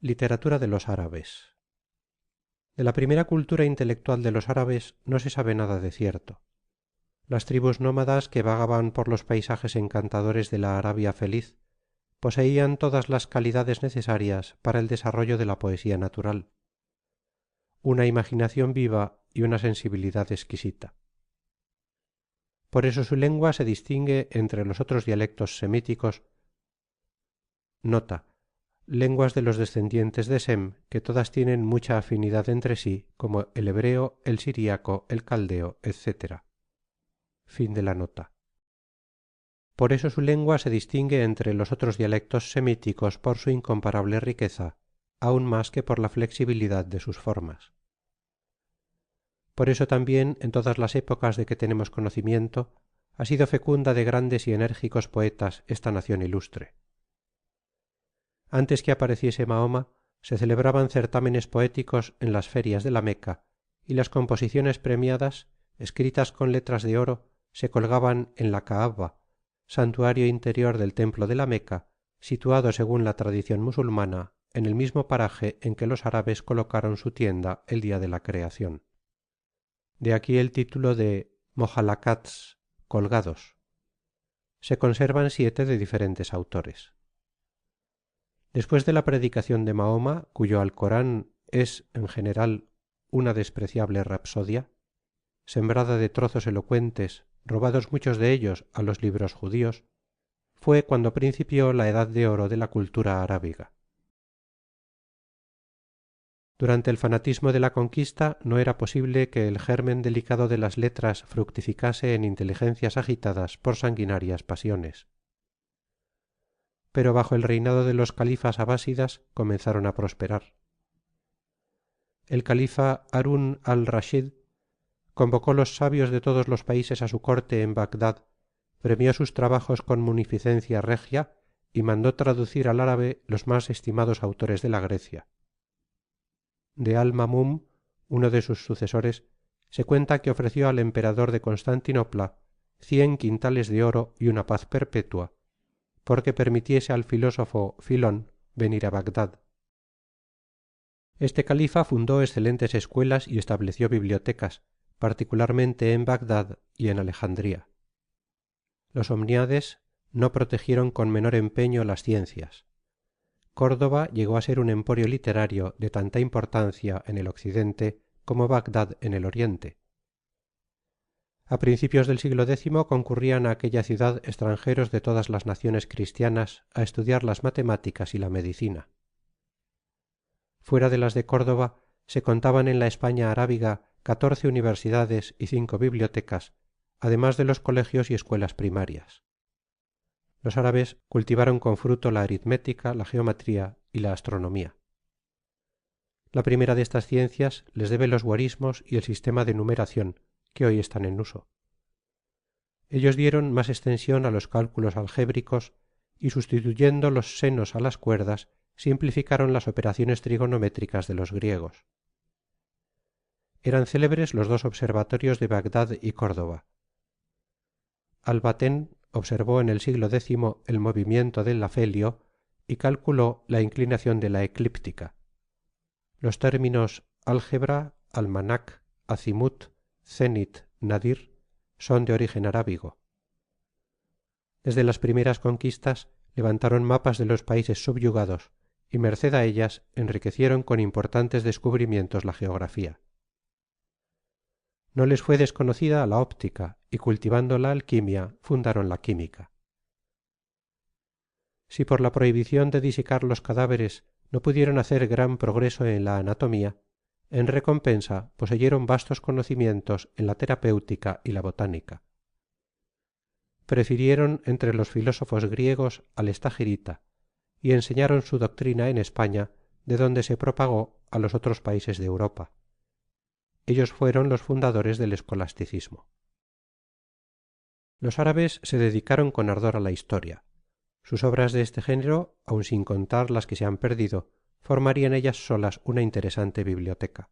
Literatura de los árabes. De la primera cultura intelectual de los árabes no se sabe nada de cierto. Las tribus nómadas que vagaban por los paisajes encantadores de la Arabia feliz poseían todas las calidades necesarias para el desarrollo de la poesía natural, una imaginación viva y una sensibilidad exquisita. Por eso su lengua se distingue entre los otros dialectos semíticos. Nota: lenguas de los descendientes de Sem, que todas tienen mucha afinidad entre sí, como el hebreo, el siríaco, el caldeo, etc. Fin de la nota. Por eso su lengua se distingue entre los otros dialectos semíticos por su incomparable riqueza, aún más que por la flexibilidad de sus formas. Por eso también, en todas las épocas de que tenemos conocimiento, ha sido fecunda de grandes y enérgicos poetas esta nación ilustre. Antes que apareciese Mahoma, se celebraban certámenes poéticos en las ferias de la Meca, y las composiciones premiadas, escritas con letras de oro, se colgaban en la Kaaba, santuario interior del templo de la Meca, situado según la tradición musulmana en el mismo paraje en que los árabes colocaron su tienda el día de la creación. De aquí el título de Mojalakats, colgados. Se conservan 7 de diferentes autores. Después de la predicación de Mahoma, cuyo Alcorán es, en general, una despreciable rapsodia, sembrada de trozos elocuentes, robados muchos de ellos a los libros judíos, fue cuando principió la edad de oro de la cultura arábiga. Durante el fanatismo de la conquista no era posible que el germen delicado de las letras fructificase en inteligencias agitadas por sanguinarias pasiones. Pero bajo el reinado de los califas abásidas comenzaron a prosperar. El califa Harún al-Rashid convocó los sabios de todos los países a su corte en Bagdad, premió sus trabajos con munificencia regia y mandó traducir al árabe los más estimados autores de la Grecia. De al-Mamum, uno de sus sucesores, se cuenta que ofreció al emperador de Constantinopla 100 quintales de oro y una paz perpetua, porque permitiese al filósofo Filón venir a Bagdad. Este califa fundó excelentes escuelas y estableció bibliotecas, particularmente en Bagdad y en Alejandría. Los omniades no protegieron con menor empeño las ciencias. Córdoba llegó a ser un emporio literario de tanta importancia en el occidente como Bagdad en el oriente. A principios del siglo X concurrían a aquella ciudad extranjeros de todas las naciones cristianas a estudiar las matemáticas y la medicina. Fuera de las de Córdoba se contaban en la España arábiga 14 universidades y 5 bibliotecas, además de los colegios y escuelas primarias. Los árabes cultivaron con fruto la aritmética, la geometría y la astronomía. La primera de estas ciencias les debe los guarismos y el sistema de numeración, que hoy están en uso. Ellos dieron más extensión a los cálculos algébricos y, sustituyendo los senos a las cuerdas, simplificaron las operaciones trigonométricas de los griegos. Eran célebres los 2 observatorios de Bagdad y Córdoba. Albatén observó en el siglo X el movimiento del afelio y calculó la inclinación de la eclíptica. Los términos álgebra, almanac, azimut, cenit, nadir son de origen arábigo. Desde las primeras conquistas levantaron mapas de los países subyugados y merced a ellas enriquecieron con importantes descubrimientos la geografía. No les fue desconocida la óptica y, cultivando la alquimia, fundaron la química. Si por la prohibición de disecar los cadáveres no pudieron hacer gran progreso en la anatomía, en recompensa poseyeron vastos conocimientos en la terapéutica y la botánica. Prefirieron entre los filósofos griegos al Estagirita y enseñaron su doctrina en España, de donde se propagó a los otros países de Europa. Ellos fueron los fundadores del escolasticismo. Los árabes se dedicaron con ardor a la historia. Sus obras de este género, aun sin contar las que se han perdido, formarían ellas solas una interesante biblioteca.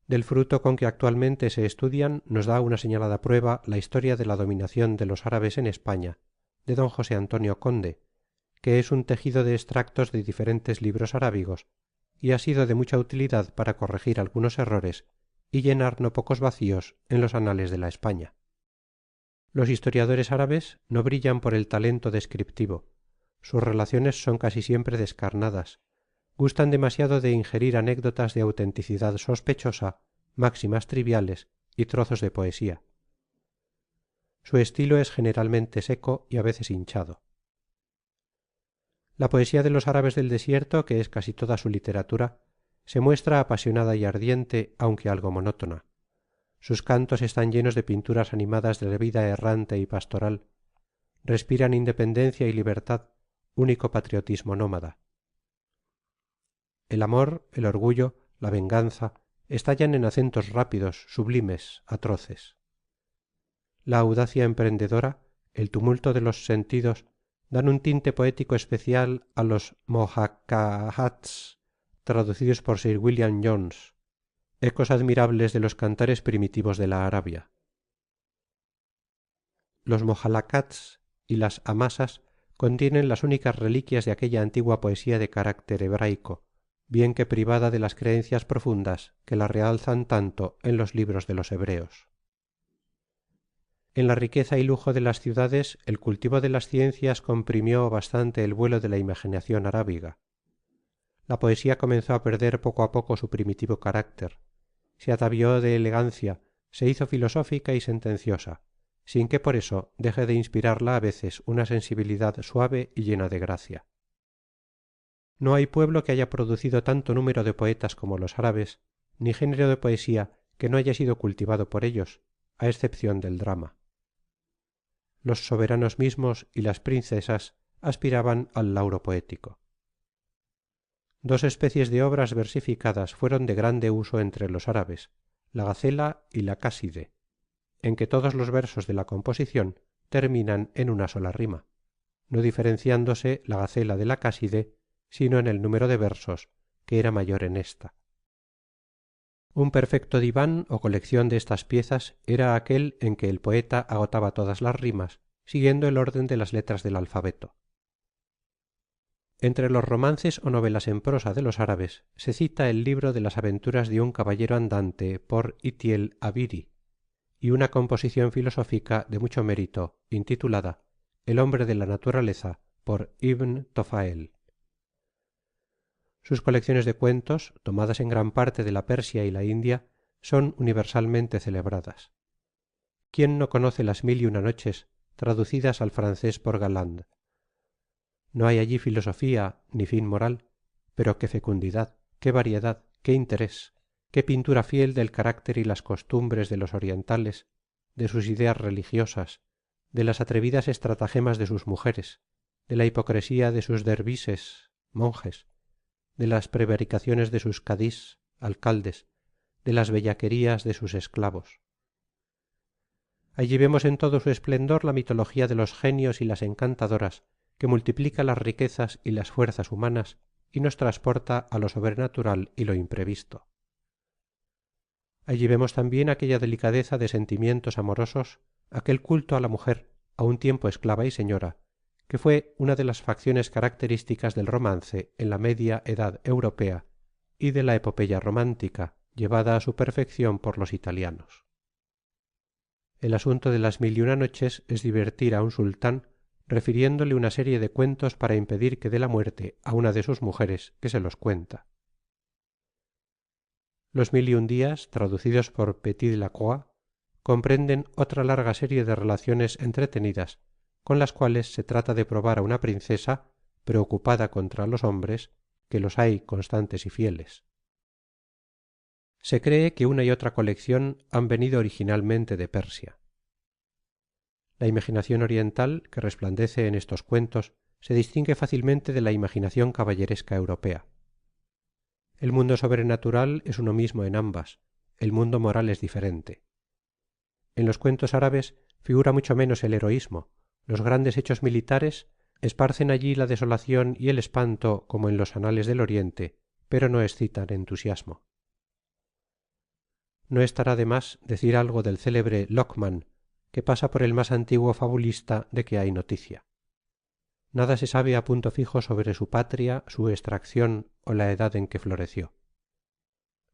Del fruto con que actualmente se estudian nos da una señalada prueba la historia de la dominación de los árabes en España, de don José Antonio Conde, que es un tejido de extractos de diferentes libros arábigos, y ha sido de mucha utilidad para corregir algunos errores y llenar no pocos vacíos en los anales de la España. Los historiadores árabes no brillan por el talento descriptivo, sus relaciones son casi siempre descarnadas, gustan demasiado de ingerir anécdotas de autenticidad sospechosa, máximas triviales y trozos de poesía. Su estilo es generalmente seco y a veces hinchado. La poesía de los árabes del desierto, que es casi toda su literatura, se muestra apasionada y ardiente, aunque algo monótona. Sus cantos están llenos de pinturas animadas de la vida errante y pastoral. Respiran independencia y libertad, único patriotismo nómada. El amor, el orgullo, la venganza, estallan en acentos rápidos, sublimes, atroces. La audacia emprendedora, el tumulto de los sentidos, dan un tinte poético especial a los mojaccahats, traducidos por Sir William Jones, ecos admirables de los cantares primitivos de la Arabia. Los mojalacats y las hamasas contienen las únicas reliquias de aquella antigua poesía de carácter hebraico, bien que privada de las creencias profundas que la realzan tanto en los libros de los hebreos. En la riqueza y lujo de las ciudades, el cultivo de las ciencias comprimió bastante el vuelo de la imaginación arábiga. La poesía comenzó a perder poco a poco su primitivo carácter, se atavió de elegancia, se hizo filosófica y sentenciosa, sin que por eso deje de inspirarla a veces una sensibilidad suave y llena de gracia. No hay pueblo que haya producido tanto número de poetas como los árabes, ni género de poesía que no haya sido cultivado por ellos, a excepción del drama. Los soberanos mismos y las princesas aspiraban al lauro poético. Dos especies de obras versificadas fueron de grande uso entre los árabes, la gacela y la cáside, en que todos los versos de la composición terminan en una sola rima, no diferenciándose la gacela de la cáside, sino en el número de versos, que era mayor en ésta. Un perfecto diván o colección de estas piezas era aquel en que el poeta agotaba todas las rimas, siguiendo el orden de las letras del alfabeto. Entre los romances o novelas en prosa de los árabes se cita el libro de las aventuras de un caballero andante por Itiel Abiri, y una composición filosófica de mucho mérito, intitulada El hombre de la naturaleza, por Ibn Tofael. Sus colecciones de cuentos, tomadas en gran parte de la Persia y la India, son universalmente celebradas. ¿Quién no conoce las 1001 noches, traducidas al francés por Galland? No hay allí filosofía ni fin moral, pero qué fecundidad, qué variedad, qué interés, qué pintura fiel del carácter y las costumbres de los orientales, de sus ideas religiosas, de las atrevidas estratagemas de sus mujeres, de la hipocresía de sus dervises, monjes, de las prevaricaciones de sus cadís, alcaldes, de las bellaquerías de sus esclavos. Allí vemos en todo su esplendor la mitología de los genios y las encantadoras, que multiplica las riquezas y las fuerzas humanas y nos transporta a lo sobrenatural y lo imprevisto. Allí vemos también aquella delicadeza de sentimientos amorosos, aquel culto a la mujer, a un tiempo esclava y señora, que fue una de las facciones características del romance en la media edad europea y de la epopeya romántica, llevada a su perfección por los italianos. El asunto de las 1001 noches es divertir a un sultán refiriéndole una serie de cuentos para impedir que dé la muerte a una de sus mujeres que se los cuenta. Los 1001 días, traducidos por Petit Lacroix, comprenden otra larga serie de relaciones entretenidas, con las cuales se trata de probar a una princesa, preocupada contra los hombres, que los hay constantes y fieles. Se cree que una y otra colección han venido originalmente de Persia. La imaginación oriental, que resplandece en estos cuentos, se distingue fácilmente de la imaginación caballeresca europea. El mundo sobrenatural es uno mismo en ambas, el mundo moral es diferente. En los cuentos árabes figura mucho menos el heroísmo, los grandes hechos militares esparcen allí la desolación y el espanto como en los anales del Oriente, pero no excitan entusiasmo. No estará de más decir algo del célebre Lockman, que pasa por el más antiguo fabulista de que hay noticia. nada se sabe a punto fijo sobre su patria, su extracción o la edad en que floreció.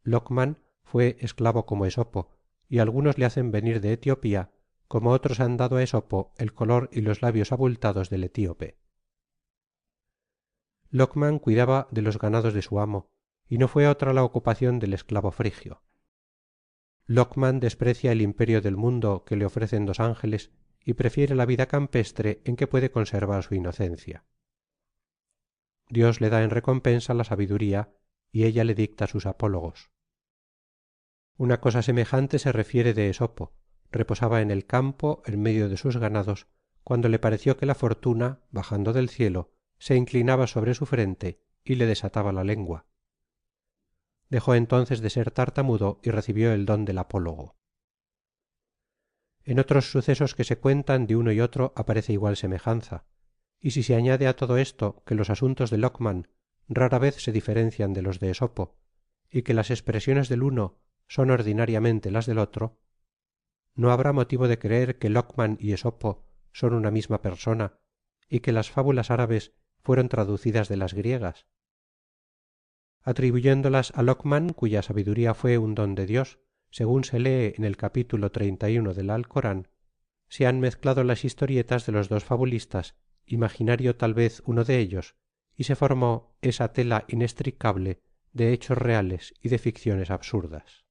Lockman fue esclavo como Esopo, y algunos le hacen venir de Etiopía, como otros han dado a Esopo el color y los labios abultados del etíope. Lockman cuidaba de los ganados de su amo, y no fue otra la ocupación del esclavo frigio. Lockman desprecia el imperio del mundo que le ofrecen dos ángeles y prefiere la vida campestre en que puede conservar su inocencia. Dios le da en recompensa la sabiduría y ella le dicta sus apólogos. Una cosa semejante se refiere de Esopo. Reposaba en el campo, en medio de sus ganados, cuando le pareció que la fortuna, bajando del cielo, se inclinaba sobre su frente y le desataba la lengua. Dejó entonces de ser tartamudo y recibió el don del apólogo. En otros sucesos que se cuentan de uno y otro aparece igual semejanza, y si se añade a todo esto que los asuntos de Lockman rara vez se diferencian de los de Esopo, y que las expresiones del uno son ordinariamente las del otro, no habrá motivo de creer que Lockman y Esopo son una misma persona, y que las fábulas árabes fueron traducidas de las griegas. Atribuyéndolas a Lockman, cuya sabiduría fue un don de Dios, según se lee en el capítulo 31 del Alcorán, se han mezclado las historietas de los dos fabulistas, imaginario tal vez uno de ellos, y se formó esa tela inextricable de hechos reales y de ficciones absurdas.